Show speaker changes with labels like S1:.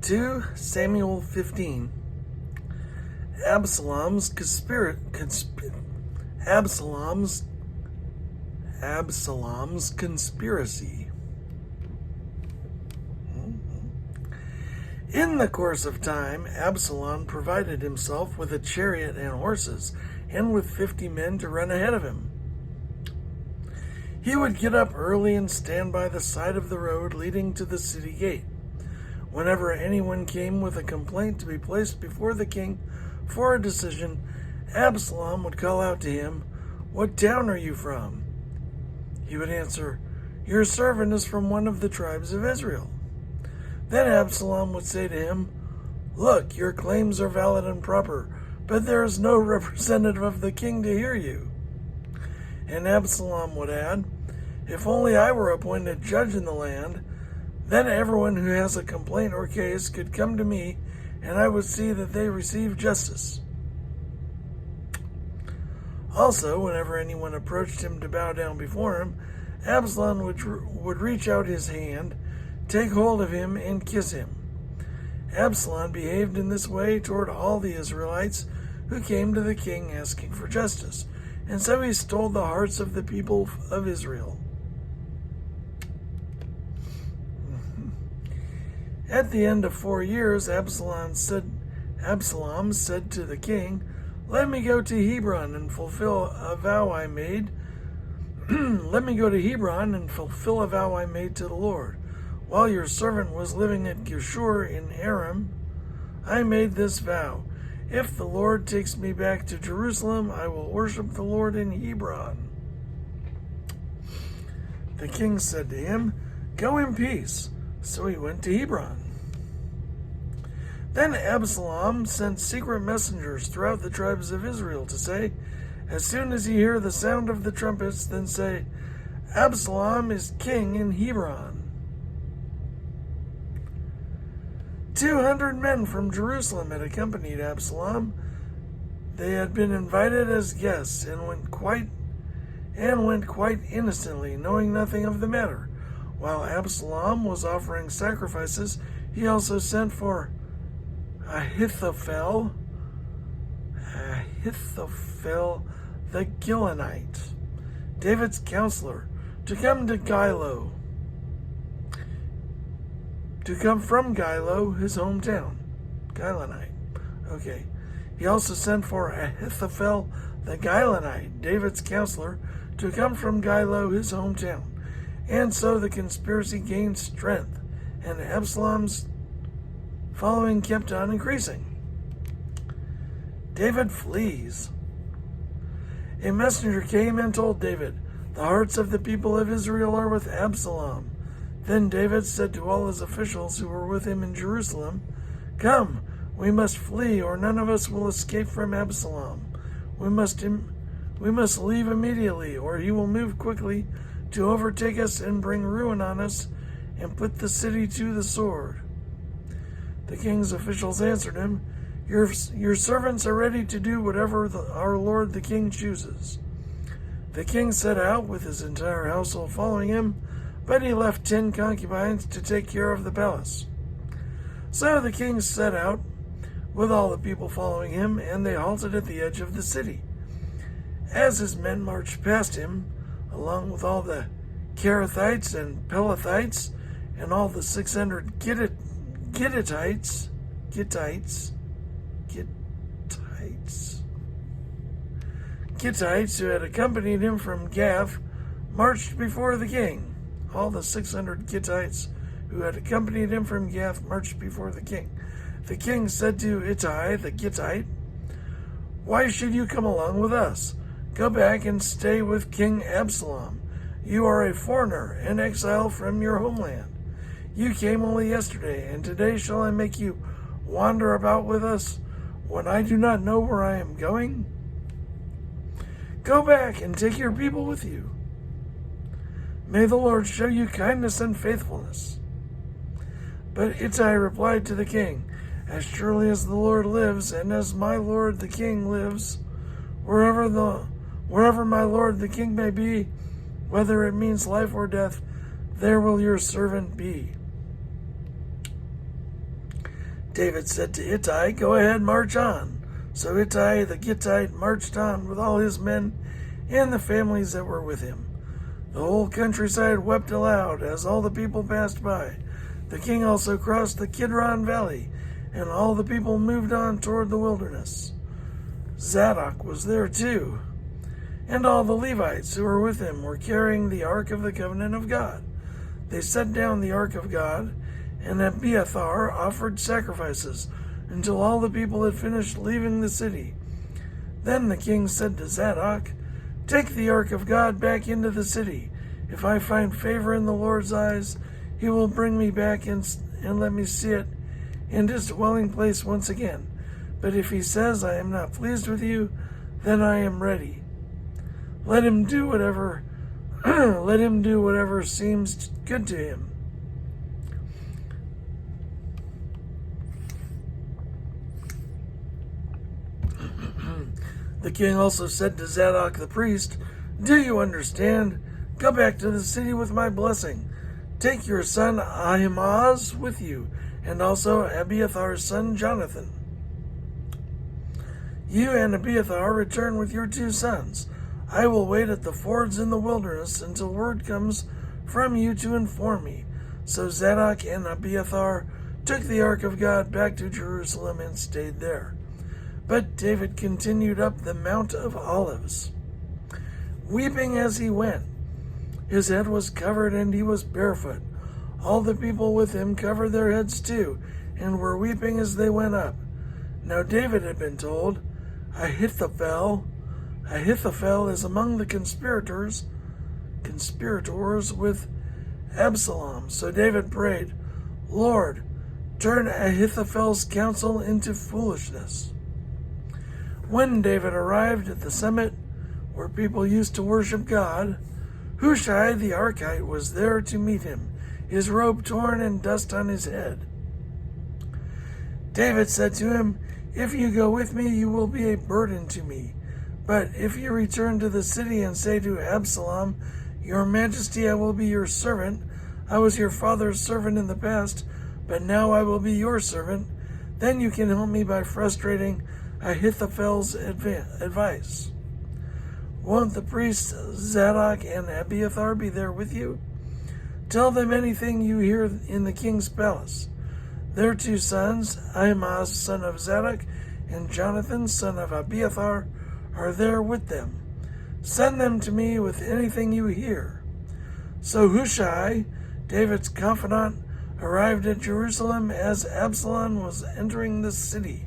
S1: 2 Samuel 15. Absalom's conspiracy. In the course of time, Absalom provided himself with a chariot and horses, and with 50 men to run ahead of him. He would get up early and stand by the side of the road leading to the city gate. Whenever anyone came with a complaint to be placed before the king for a decision, Absalom would call out to him, "What town are you from?" He would answer, "Your servant is from one of the tribes of Israel." Then Absalom would say to him, "Look, your claims are valid and proper, but there is no representative of the king to hear you." And Absalom would add, "If only I were appointed judge in the land, then everyone who has a complaint or case could come to me, and I would see that they receive justice." Also, whenever anyone approached him to bow down before him, Absalom would reach out his hand, take hold of him, and kiss him. Absalom behaved in this way toward all the Israelites who came to the king asking for justice, and so he stole the hearts of the people of Israel. At the end of 4 years, Absalom said to the king, "Let me go to Hebron and fulfill a vow I made. Let me go to Hebron and fulfill a vow I made to the Lord. While your servant was living at Geshur in Aram, I made this vow. If the Lord takes me back to Jerusalem, I will worship the Lord in Hebron." The king said to him, "Go in peace." So he went to Hebron. Then Absalom sent secret messengers throughout the tribes of Israel to say, "As soon as you hear the sound of the trumpets, then say, 'Absalom is king in Hebron.'" 200 men from Jerusalem had accompanied Absalom. They had been invited as guests and went quite innocently, knowing nothing of the matter. While Absalom was offering sacrifices, he also sent for Ahithophel the Gilonite, David's counselor, to come from Gilo, his hometown. Gilonite. Okay. He also sent for Ahithophel the Gilonite, David's counselor, to come from Gilo, his hometown. And so the conspiracy gained strength, and Absalom's following kept on increasing. David flees. A messenger came and told David, "The hearts of the people of Israel are with Absalom." Then David said to all his officials who were with him in Jerusalem, "Come, we must flee, or none of us will escape from Absalom. We must leave immediately, or he will move quickly to overtake us and bring ruin on us and put the city to the sword." The king's officials answered him, Your servants are ready to do whatever our lord the king chooses." The king set out with his entire household following him, but he left 10 concubines to take care of the palace. So the king set out with all the people following him, and they halted at the edge of the city. As his men marched past him, along with all the Kerethites and Pelethites and all the 600 Gittites who had accompanied him from Gath marched before the king. All the 600 Gittites who had accompanied him from Gath marched before the king. The king said to Ittai the Gittite, "Why should you come along with us? Go back and stay with King Absalom. You are a foreigner, an exile from your homeland. You came only yesterday, and today shall I make you wander about with us when I do not know where I am going? Go back and take your people with you. May the Lord show you kindness and faithfulness." But Ittai replied to the king, "As surely as the Lord lives, and as my lord the king lives, wherever my lord the king may be, whether it means life or death, there will your servant be." David said to Ittai, "Go ahead, march on." So Ittai the Gittite marched on with all his men and the families that were with him. The whole countryside wept aloud as all the people passed by. The king also crossed the Kidron Valley, and all the people moved on toward the wilderness. Zadok was there too, and all the Levites who were with him were carrying the Ark of the Covenant of God. They set down the Ark of God, and Abiathar offered sacrifices until all the people had finished leaving the city. Then the king said to Zadok, "Take the Ark of God back into the city. If I find favor in the Lord's eyes, he will bring me back and let me see it in his dwelling place once again. But if he says, 'I am not pleased with you,' then I am ready. Let him do whatever seems good to him." The king also said to Zadok the priest, "Do you understand? Go back to the city with my blessing. Take your son Ahimaaz with you, and also Abiathar's son Jonathan. You and Abiathar return with your 2 sons. I will wait at the fords in the wilderness until word comes from you to inform me." So Zadok and Abiathar took the Ark of God back to Jerusalem and stayed there. But David continued up the Mount of Olives, weeping as he went. His head was covered and he was barefoot. All the people with him covered their heads too, and were weeping as they went up. Now David had been told, Ahithophel is among the conspirators with Absalom. So David prayed, "Lord, turn Ahithophel's counsel into foolishness." When David arrived at the summit where people used to worship God, Hushai the Archite was there to meet him, his robe torn and dust on his head. David said to him, "If you go with me, you will be a burden to me. But if you return to the city and say to Absalom, 'Your Majesty, I will be your servant. I was your father's servant in the past, but now I will be your servant,' then you can help me by frustrating Ahithophel's advice. Won't the priests Zadok and Abiathar be there with you? Tell them anything you hear in the king's palace. Their 2 sons, Ahimaaz son of Zadok and Jonathan son of Abiathar, are there with them. Send them to me with anything you hear." So Hushai, David's confidant, arrived at Jerusalem as Absalom was entering the city.